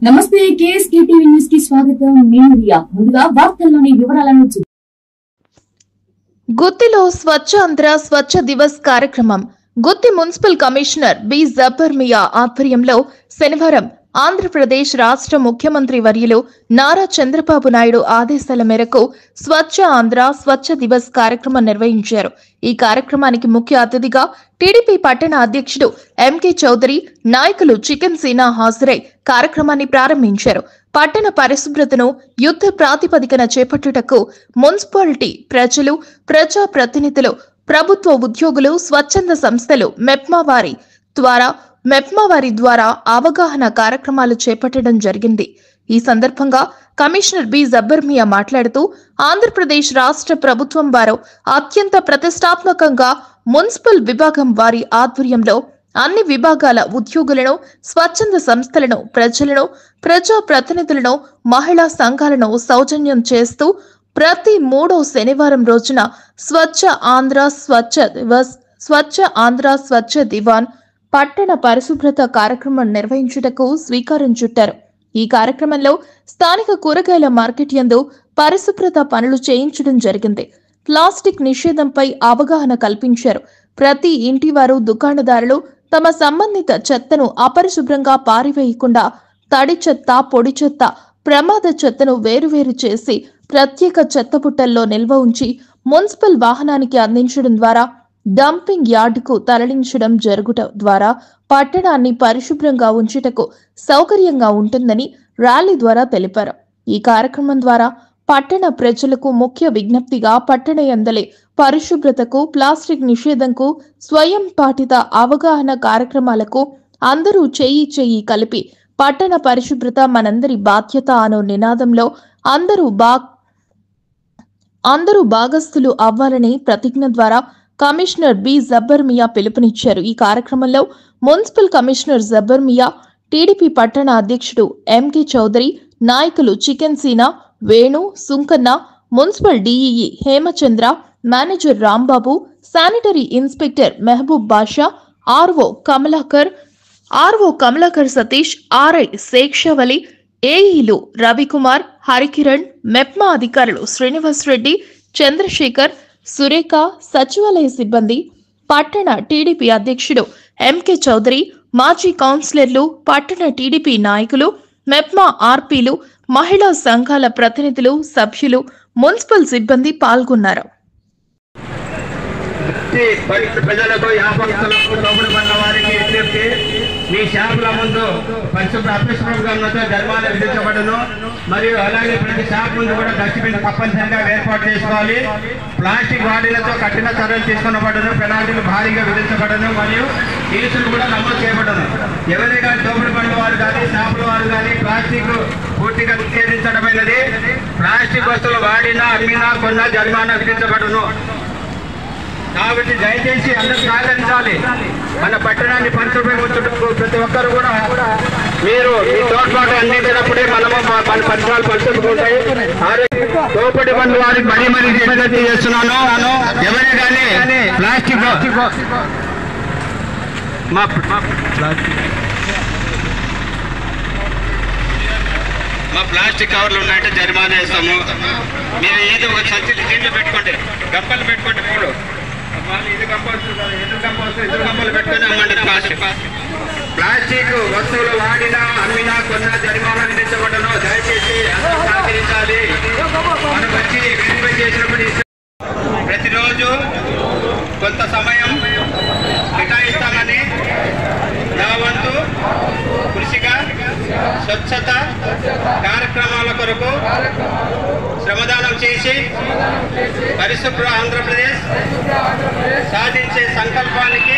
నమస్తే KSK TV news కి స్వాగతం. నేను రియా. ముందుగా వార్తల్లోని వివరాలను చూద్దాం. గుత్తిలో స్వచ్ఛ ఆంధ్ర స్వచ్ఛ దివస్ కార్యక్రమం గుత్తి మున్సిపల్ కమిషనర్ బి జబ్బర్ మియా ఆధ్వర్యంలో శనివారం ఆంధ్రప్రదేశ్ రాష్ట్ర ముఖ్యమంత్రి వర్యులు నారా చంద్రబాబు నాయుడు ఆదేశాల మేరకు స్వచ్ఛ ఆంధ్ర స్వచ్ఛ దివస్ కార్యక్రమం నిర్వహించారు. ఈ కార్యక్రమానికి ముఖ్య అతిథిగా టీడీపీ పట్టణ అధ్యక్షుడు ఎంకే చౌదరి, నాయకులు చికెన్ సీనా హాజరై కార్యక్రమాన్ని ప్రారంభించారు. పట్టణ పరిశుభ్రతను యుద్ధ ప్రాతిపదికన చేపట్టుటకు మున్సిపాలిటీ ప్రజలు, ప్రజా ప్రతినిధులు, ప్రభుత్వ ఉద్యోగులు, స్వచ్ఛంద సంస్థలు మెప్మా వారి ద్వారా అవగాహన కార్యక్రమాలు చేపట్టడం జరిగింది. ఈ సందర్భంగా కమిషనర్ బి జబ్బర్ మియా మాట్లాడుతూ ఆంధ్రప్రదేశ్ రాష్ట్ర ప్రభుత్వం వారు అత్యంత ప్రతిష్టాత్మకంగా మున్సిపల్ విభాగం వారి ఆధ్వర్యంలో అన్ని విభాగాల ఉద్యోగులను, స్వచ్ఛంద సంస్థలను, ప్రజలను, ప్రజా ప్రతినిధులను, మహిళా సంఘాలను సౌజన్యం చేస్తూ ప్రతి 3వ శనివారం రోజున స్వచ్ఛ ఆంధ్ర స్వచ్ఛ దివాన్ పట్టణ పరిశుభ్రత కార్యక్రమం నిర్వహించుటకు శ్రీకారం చుట్టారు. ఈ కార్యక్రమంలో స్థానిక కూరగాయల మార్కెట్ యందు పరిశుభ్రత పనులు చేయించడం జరిగింది. ప్లాస్టిక్ నిషేధంపై అవగాహన కల్పించారు. ప్రతి ఇంటి వారు, దుకాణదారులు తమ సంబంధిత చెత్తను అపరిశుభ్రంగా పారివేయకుండా తడి చెత్త, పొడి చెత్త, ప్రమాద చెత్తను వేరువేరు చేసి ప్రత్యేక చెత్త బుట్టల్లో నిల్వ ఉంచి మున్సిపల్ వాహనానికి అందించడం ద్వారా డంపింగ్ యార్డుకు తరలించడం జరుగుట ద్వారా పట్టణాన్ని పరిశుభ్రంగా ఉంచుటకు సౌకర్యంగా ఉంటుందని ర్యాలీ ద్వారా తెలిపారు. ఈ కార్యక్రమం ద్వారా పట్టణ ప్రజలకు ముఖ్య విజ్ఞప్తిగా పట్టణ యందలి పరిశుభ్రతకు, ప్లాస్టిక్ నిషేధంకు, స్వయం పాఠిత అవగాహన కార్యక్రమాలకు అందరూ చేయి కలిపి పట్టణ పరిశుభ్రత మనందరి బాధ్యత అనే నినాదంలో అందరూ భాగస్థులు అవ్వాలని ప్రతిజ్ఞ ద్వారా కమిషనర్ బి జబ్బర్ మియా పిలుపునిచ్చారు. ఈ కార్యక్రమంలో municipal commissioner Jabbar Mian, TDP పట్టణ అధ్యక్షుడు ఎంకే చౌదరి, నాయకులు chicken Seena, Venu, Sunkanna, municipal DEE Hemachandra, manager Rambabu, sanitary inspector Mehaboob Basha, RO Kamalakar Satish, RI Shekshavali, ఏఈలు రవికుమార్, హరికిరణ్, మెప్మా అధికారులు శ్రీనివాస్ రెడ్డి, చంద్రశేఖర్, సురేఖ, సచివాలయ సిబ్బంది, పట్టణ టీడీపీ అధ్యక్షుడు ఎంకే చౌదరి, మాజీ కౌన్సిలర్లు, పట్టణ టీడీపీ నాయకులు, మెప్మా ఆర్పీలు, మహిళా సంఘాల ప్రతినిధులు, సభ్యులు, మున్సిపల్ సిబ్బంది పాల్గొన్నారు. ప్రజలకు, వ్యాపారస్తులకు, తోపుడు బండ్ల వారికి విజ్ఞప్తి: మీ షాపుల ముందు అపరిశుభ్రంగా ఉన్నతో జరిమానా విధించబడును. మరియు అలాగే ప్రతి షాప్ ముందు కూడా డస్ట్బిన్ తప్పనిసరిగా ఏర్పాటు చేసుకోవాలి. ప్లాస్టిక్ బాటిళ్లతో కఠిన చర్యలు తీసుకునబడును. పెనాల్టీలు భారీగా విధించబడును మరియు కేసులు కూడా నమోదు చేయబడును. ఎవరే కానీ తోపుడు బండ్ల వారు కానీ, షాపుల వారు కానీ ప్లాస్టిక్ పూర్తిగా నిషేధించడమైనది. ప్లాస్టిక్ వస్తువులు వాడినా, అమ్మినా, కొన్నా జరిమానా విధించబడును. కాబట్టి దయచేసి అందరూ సహకరించాలి. మన పట్టణాన్ని పరిశుభ్రంగా ఉంచుటకు ప్రతి ఒక్కరు కూడా మీరు మీ తోడ్పాటు అందించినప్పుడే మనము మన పరిసరాలు పరిశుభ్రంగా ఉంటాయి. తోపుడు బండ్ల వారికి మరీ విజ్ఞప్తి చేస్తున్నాను. ఎవరే కానీ ప్లాస్టిక్ మా ప్లాస్టిక్ కవర్లు ఉన్నాయంటే జరిమానా వేస్తాము. మీరు ఏదో ఒక సంచి దీంట్లో పెట్టుకోండి, గంపలు పెట్టుకోండి. పూలు ఇది కంపల్సరీ, ఎదురు గంపలు పెట్టుకొని అమ్మండి. ప్లాస్టిక్ వస్తువులు వాడినా, అమ్మినా, కొన్నా జరిమానా విధించబడను. దయచేసి అందరూ సహకరించాలి. మనం వచ్చి వెరిఫై చేసినప్పుడు ప్రతిరోజు కొంత సమయం కేటాయిస్తామని నా వంతు కృషిగా స్వచ్ఛత కార్యక్రమాల కొరకు శ్రమదానం చేసి పరిశుభ్ర ఆంధ్రప్రదేశ్ సాధించే సంకల్పానికి